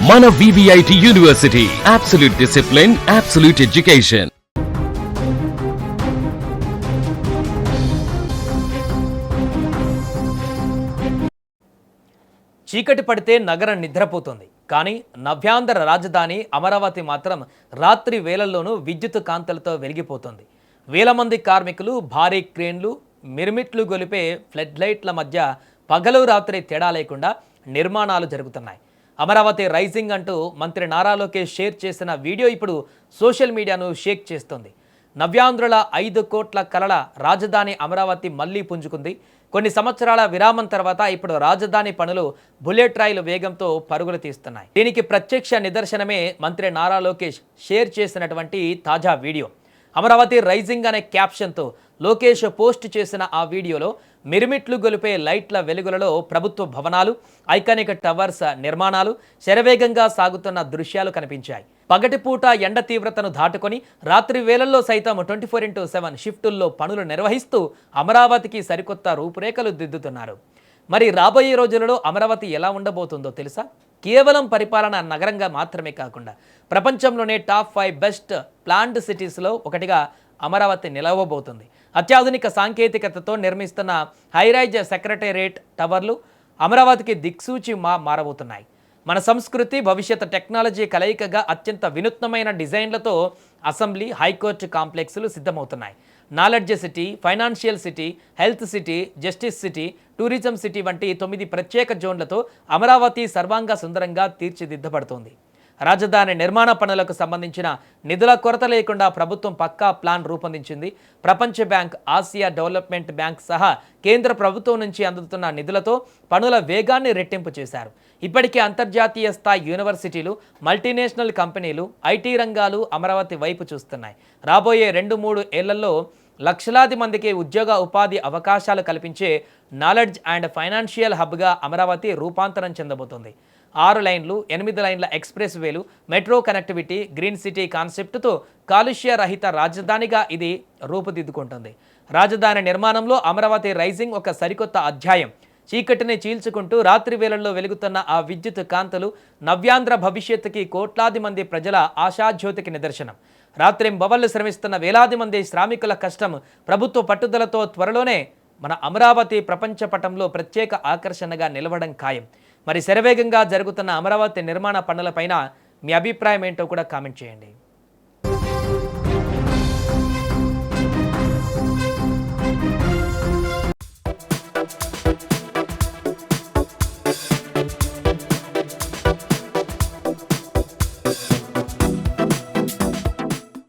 మన VVIT university, absolute discipline, absolute education. చీకటి పడితే నగరం నిద్రపోతుంది. కానీ నవ్యాంధ్ర రాజధాని అమరావతి మాత్రం రాత్రి వేళల్లోనూ విద్యుత్ కాంతులతో వెలిగిపోతుంది. వేల మంది కార్మికులు భారీ క్రేన్లు, మిరుమిట్లు గొలిపే ఫ్లడ్ లైట్ల మధ్య పగలు రాత్రి తేడా లేకుండా నిర్మాణాలు జరుగుతున్నాయి. అమరావతి రైజింగ్ అంటూ మంత్రి నారా లోకేష్ షేర్ చేసిన వీడియో ఇప్పుడు సోషల్ మీడియాను షేక్ చేస్తుంది. నవ్యాంధ్రుల 5 కోట్ల కలల రాజధాని అమరావతి మళ్లీ పుంజుకుంది. కొన్ని సంవత్సరాల విరామం తర్వాత ఇప్పుడు రాజధాని పనులు బుల్లెట్ రైలు వేగంతో పరుగులు తీస్తున్నాయి. దీనికి ప్రత్యక్ష నిదర్శనమే మంత్రి నారా లోకేష్ షేర్ చేసినటువంటి తాజా వీడియో. అమరావతి రైజింగ్ అనే క్యాప్షన్తో లోకేష్ పోస్ట్ చేసిన ఆ వీడియోలో మిరుమిట్లు గొలిపే లైట్ల వెలుగులలో ప్రభుత్వ భవనాలు, ఐకానిక్ టవర్స్ నిర్మాణాలు శరవేగంగా సాగుతున్న దృశ్యాలు కనిపించాయి. పగటిపూట ఎండ తీవ్రతను దాటుకొని రాత్రి వేళల్లో సైతం 24/7 షిఫ్టుల్లో పనులు నిర్వహిస్తూ అమరావతికి సరికొత్త రూపురేఖలు దిద్దుతున్నారు. మరి రాబోయే రోజులలో అమరావతి ఎలా ఉండబోతుందో తెలుసా? కేవలం పరిపాలన నగరంగా మాత్రమే కాకుండా ప్రపంచంలోనే టాప్ 5 బెస్ట్ ప్లాన్డ్ సిటీస్లో ఒకటిగా అమరావతి నిలవబోతుంది. అత్యాధునిక సాంకేతికతతో నిర్మిస్తున్న హైరైజ్ సెక్రటేరియట్ టవర్లు అమరావతికి దిక్సూచి మారబోతున్నాయి. మన సంస్కృతి, భవిష్యత్ టెక్నాలజీ కలయికగా అత్యంత వినూత్నమైన డిజైన్లతో అసెంబ్లీ, హైకోర్టు కాంప్లెక్స్లు సిద్ధమవుతున్నాయి. Knowledge city, financial city, health city, justice city, tourism city వంటి 9 ప్రత్యేక జోన్లతో అమరావతి సర్వాంగ సుందరంగా తీర్చిదిద్దబడుతోంది. రాజధాని నిర్మాణ పనులకు సంబంధించిన నిధుల కొరత లేకుండా ప్రభుత్వం పక్కా ప్లాన్ రూపొందించింది. ప్రపంచ బ్యాంక్, ఆసియా డెవలప్మెంట్ బ్యాంక్ సహా కేంద్ర ప్రభుత్వం నుంచి అందుతున్న నిధులతో పనుల వేగాన్ని రెట్టింపు చేశారు. ఇప్పటికే అంతర్జాతీయ స్థాయి యూనివర్సిటీలు, మల్టీనేషనల్ కంపెనీలు, ఐటీ రంగాలు అమరావతి వైపు చూస్తున్నాయి. రాబోయే 2-3 ఏళ్లలో లక్షలాది మందికి ఉద్యోగ ఉపాధి అవకాశాలు కల్పించే నాలెడ్జ్ అండ్ ఫైనాన్షియల్ హబ్గా అమరావతి రూపాంతరం చెందబోతోంది. 6 లైన్లు, 8 లైన్ల ఎక్స్ప్రెస్ వేలు, మెట్రో కనెక్టివిటీ, గ్రీన్ సిటీ కాన్సెప్ట్తో కాలుష్య రహిత రాజధానిగా ఇది రూపుదిద్దుకుంటుంది. రాజధాని నిర్మాణంలో అమరావతి రైజింగ్ ఒక సరికొత్త అధ్యాయం. చీకటిని చీల్చుకుంటూ రాత్రి వేళల్లో వెలుగుతున్న ఆ విద్యుత్ కాంతులు నవ్యాంధ్ర భవిష్యత్తుకి కోట్లాది మంది ప్రజల ఆశాజ్యోతికి నిదర్శనం. రాత్రింబవళ్లు శ్రమిస్తున్న వేలాది మంది శ్రామికుల కష్టం, ప్రభుత్వ పట్టుదలతో త్వరలోనే మన అమరావతి ప్రపంచ పటంలో ప్రత్యేక ఆకర్షణగా నిలవడం ఖాయం. మరి శరవేగంగా జరుగుతున్న అమరావతి నిర్మాణ పనులపైన మీ అభిప్రాయం ఏంటో కూడా కామెంట్ చేయండి.